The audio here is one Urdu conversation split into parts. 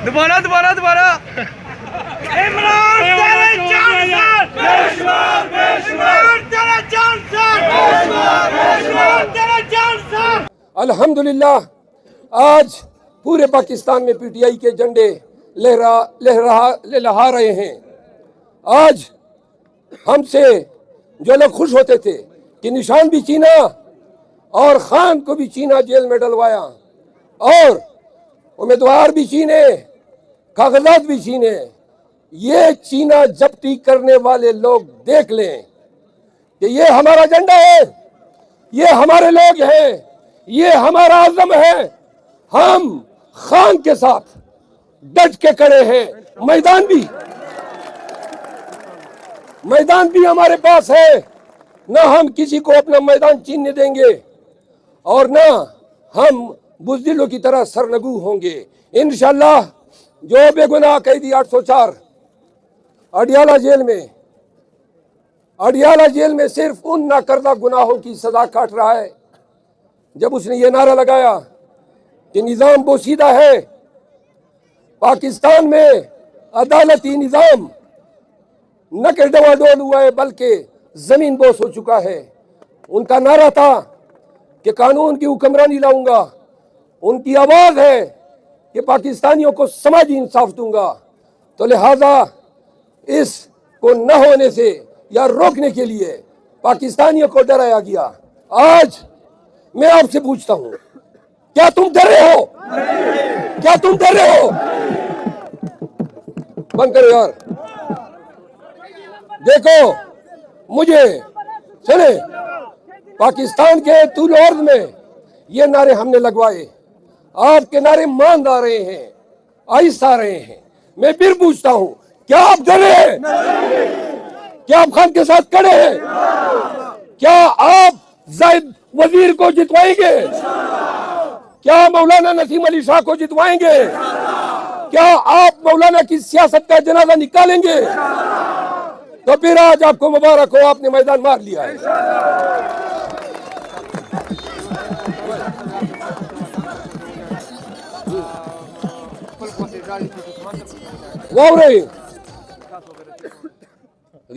دوبارہ الحمدللہ آج پورے پاکستان میں پی ٹی آئی کے جھنڈے لہرا رہے ہیں۔ آج ہم سے جو لوگ خوش ہوتے تھے کہ نشان بھی چینا اور خان کو بھی چینا جیل میں ڈلوایا اور امیدوار بھی چینے کاغذات بھی چینے، یہ چینا جبتی کرنے والے لوگ دیکھ لیں کہ یہ ہمارا جھنڈا ہے، یہ ہمارے لوگ ہیں، یہ ہمارا عزم ہے۔ ہم خان کے ساتھ ڈٹ کے کھڑے ہیں۔ میدان بھی ہمارے پاس ہے، نہ ہم کسی کو اپنا میدان چھیننے دیں گے اور نہ ہم بزدلوں کی طرح سرنگو ہوں گے۔ انشاءاللہ جو بے گناہ قیدی 804 اڈیالہ جیل میں صرف ان نہ کردہ گناہوں کی سزا کاٹ رہا ہے۔ جب اس نے یہ نعرہ لگایا کہ نظام بوسیدہ ہے، پاکستان میں عدالتی نظام نہ کہ ڈوا ڈول ہوا ہے بلکہ زمین بوس ہو چکا ہے۔ ان کا نعرہ تھا کہ قانون کی حکمرانی لاؤں گا، ان کی آواز ہے کہ پاکستانیوں کو سماجی انصاف دوں گا، تو لہذا اس کو نہ ہونے سے یا روکنے کے لیے پاکستانیوں کو ڈرایا گیا۔ آج میں آپ سے پوچھتا ہوں، کیا تم ڈر رہے ہو؟ کیا تم ڈر رہے ہو؟ بند کرو یار۔ دیکھو مجھے سنیں، پاکستان کے طول و عرض میں یہ نعرے ہم نے لگوائے، آپ کے نعرے ماند آ رہے ہیں، آہستہ آ رہے ہیں۔ میں پھر پوچھتا ہوں، کیا آپ ڈرے ہیں؟ کیا آپ خان کے ساتھ کھڑے ہیں؟ کیا آپ زاہد وزیر کو جتوائیں گے؟ کیا مولانا نسیم علی شاہ کو جتوائیں گے؟ کیا آپ مولانا کی سیاست کا جنازہ نکالیں گے؟ تو پھر آج آپ کو مبارک ہو، آپ نے میدان مار لیا ہے۔ واوري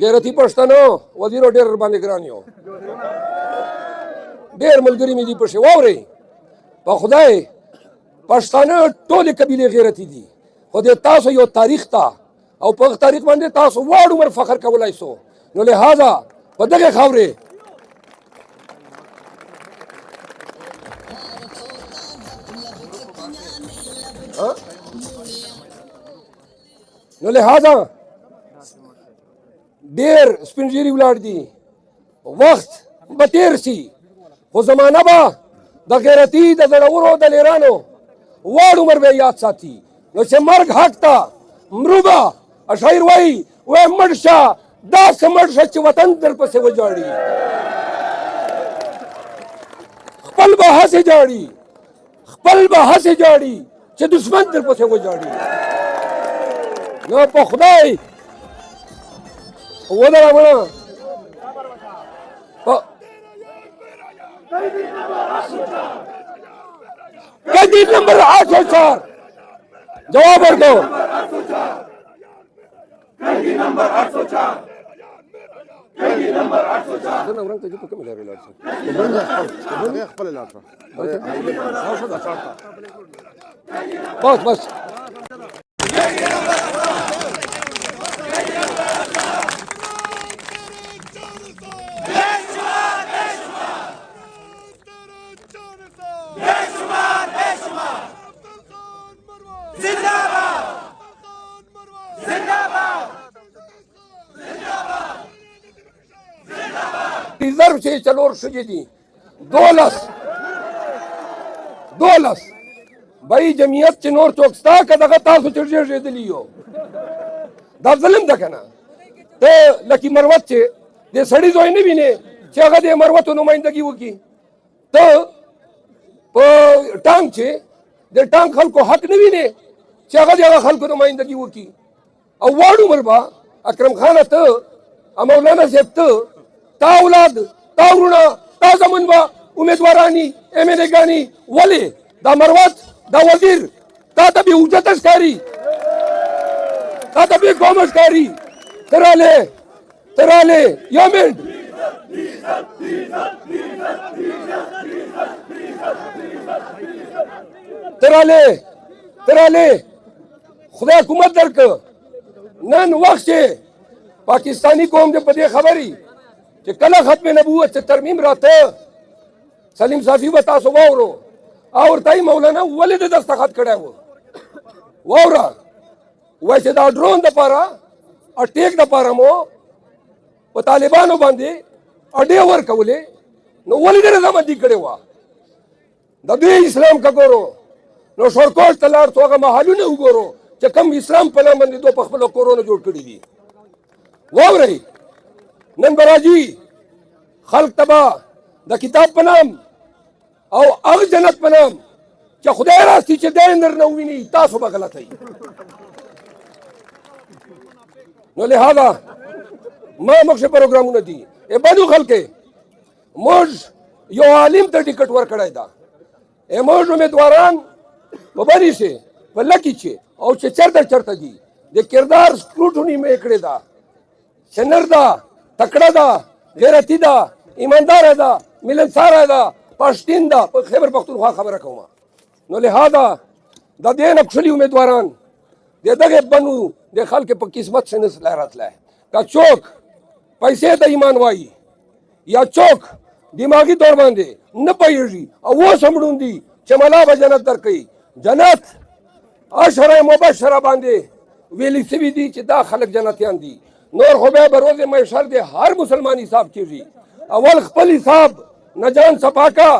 غیرتی پښتنو وزیرو ډېر باندې ګران یو، ډېر ملګري مې دي پښې واورئ، په خدای پښتانه ټولې قبیلې غیرتي دي، خو د تاسو یو تاریخ ته او په تاریخ باندې تاسو واړ عمر فخر کولای سو، نو لہذا په دغه خاورې نو لہذا ډیر سپینږیري ولاړ دي، وخت به تیر سي، خو زمانه به د غیرتي د زړورو دلیرانو واړ عمر به یاد ساتي، نو چې مرګ حق ته مرو به شاعر وایي وای مړ شه داسې مړ شه چې وطن در پسې وجاړي، خپل به هسې جاړي، خپل به هسې جاړي چې دشمن در پسې وجاړي۔ نو په خدای ودره مړه قیدی نمبر 804 جواب ورکو۔ قیدی نمبر 804 زنه ورنګ ته چې کوم لري لاړ څه خپل لاړ بس ریزرو سے چلور شجی دی 12 بھائی جمعیت چی نور چوکستا که دغه تاسو چرجر ریدلی یو دا ظلم ده کنه ته لکی مروت چی ده سڑی زوی نبینه چی اگه ده مروتو نمائندگی وکی ته پا ٹانگ چی ده ٹانگ خلکو حق نبینه چی اگه ده خلکو نمائندگی وکی او وارو مربا اکرم خانه ته مولانا صاحب ته تا اولاد تا ورونه تازه منبع امیدوارانی امنگانی ولی دا مروت دا وزیر تا ته بی حجت ښکاري تا ته بی قوم ښکاري تراله یو منټ تراله خدای حکومت درک نن وخت پاکستانی قوم دې په دې خبري چې کله ختم نبوت ته ترمیم راته سلیم صافي به تاسو واورو او ورته مولانا ولې د دستخط کړی و واوره وایي چې دا ډرون دپاره اټیک دپاره مو په طالبانو باندې اډې ورکولې نو ولې دې رضامندي کړې وه د دوی اسلام که ګورو نو شورکوټ ته لاړ څو هغه محلونه وګورو چې کوم اسلام په نام باندې دوی په خپلو کورونو جوړ کړي دي واورئ نن به راځي خلق ته به د کتاب په نام او هغه جنت په نام چې خدای راستي چې دی درنه وویني تاسو به غلطئ نو لہذا ما مخ سے پروگرامونه دي بدو خلکې موږ یو عالم ته ټیکټ ورکړی دا موږ امیدواران په بری سي په لکې چې او چې چرته دي د کردار سکروټونی مې کړې ده چې نر ده تکړه ده غیرتي ده ایمانداره ده ملنساره ده پښتین ده په خیبر پښتونخوا خبره کوم نو لہذا د دې نقشلي امیدواران د دغه بنو د خلک په قسمت سے نسل راتله کا چوک پیسې د ایمان وایي یا چوک دماغي طور باندې نه پېږي او و سمړون دي چې ملا به جنت درکړي جنت اشره مبشره باندې ویلي سوي دي چې دا خلک جنتیان دي نور خو به روز محشر د هر مسلمان حساب کیږي اول خپل حساب نه جان صفاکا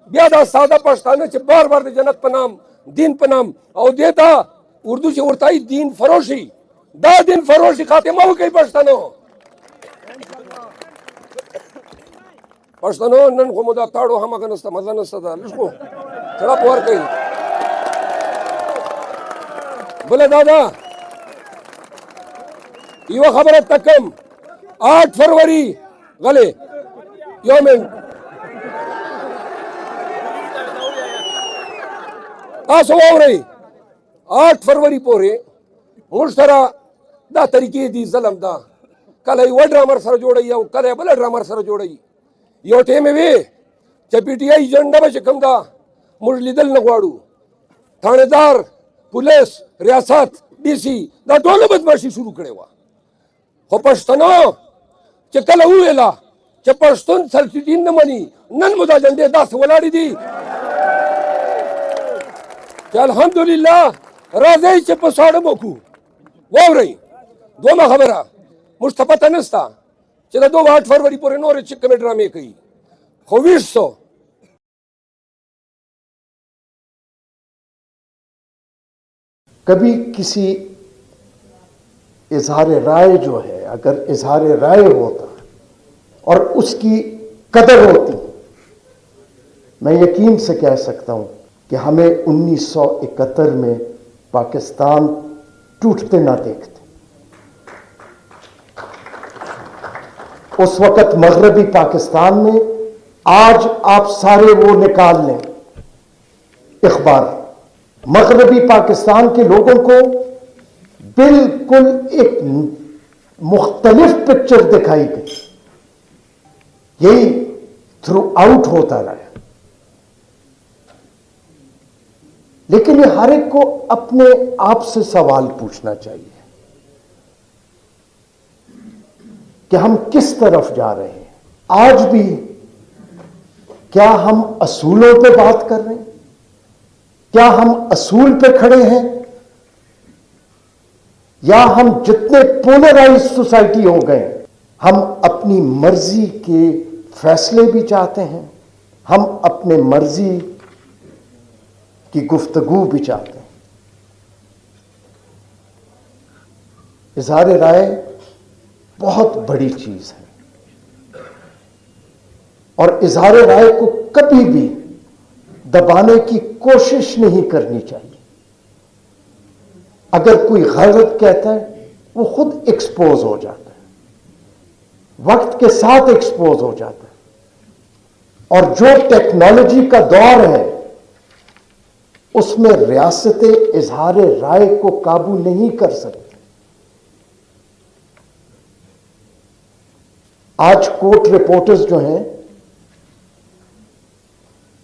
بیا دا ساده پښتانه چې بار بار د جنت په نام دین په نام او دیتا اردو چې ورتای دین فروشي دا دین فروشي خاتمه وکړي پښتنو نن خو مو دا تاړو هماغه نسته مزه نسته دا لږ خو څړپ ورکوي بله دادا یوه خبره تکم 8 فروری غلې یو منټ تاسو واورئ 8 فروری پورې موږ سره دا طریقې دي ظلم ده کله یوه ډرامر سره جوړوي او کله بله ډرامر سره جوړوي یو ټیم وی چې پی ټی آی ایجنډا به چې کوم ده موږ لیدل نه غواړو تھانیدار پولیس ریاست ډي سي دا ټوله بدماشي شروع کړې وه خو پښتنو چې کله وویله چې پښتون سلفي نه مني نن مو دا جنډې داسې ولاړې دي چې الحمدلله راځئ چې په ساړه وکړو واورئ دویمه خبره موږ ته پته نشته چې د 8 فروری پورې نورې چې کومې ډرامې کوي خو 20 کبھی کسی اظہار رائے جو ہے اگر اظہار رائے ہوتا اور اس کی قدر ہوتی میں یقین سے کہہ سکتا ہوں کہ ہمیں 1971 میں پاکستان ٹوٹتے نہ دیکھتے اس وقت مغربی پاکستان میں آج آپ سارے وہ نکال لیں اخبار مغربی پاکستان کے لوگوں کو بالکل ایک مختلف پکچر دکھائی گئی یہی تھرو آؤٹ ہوتا رہا لیکن یہ ہر ایک کو اپنے آپ سے سوال پوچھنا چاہیے کہ ہم کس طرف جا رہے ہیں آج بھی کیا ہم اصولوں پہ بات کر رہے ہیں کیا ہم اصول پہ کھڑے ہیں یا ہم جتنے پولرائز سوسائٹی ہو گئے ہم اپنی مرضی کے فیصلے بھی چاہتے ہیں ہم اپنے مرضی کی گفتگو بھی چاہتے ہیں اظہار رائے بہت بڑی چیز ہے اور اظہار رائے کو کبھی بھی دبانے کی کوشش نہیں کرنی چاہیے اگر کوئی غلط کہتا ہے وہ خود ایکسپوز ہو جاتا ہے وقت کے ساتھ ایکسپوز ہو جاتا ہے اور جو ٹیکنالوجی کا دور ہے اس میں ریاستیں اظہار رائے کو قابو نہیں کر سکتی. آج کورٹ رپورٹرز جو ہیں،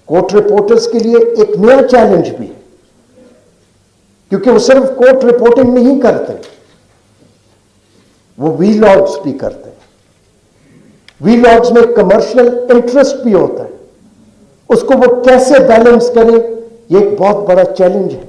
کورٹ رپورٹرز کے لیے ایک نیا چیلنج بھی ہے، کیونکہ وہ صرف کورٹ رپورٹنگ نہیں کرتے، وہ وی لاگز بھی کرتے ہیں. وی لاگز میں کمرشل انٹرسٹ بھی ہوتا ہے، اس کو وہ کیسے بیلنس کریں، یہ ایک بہت بڑا چیلنج ہے.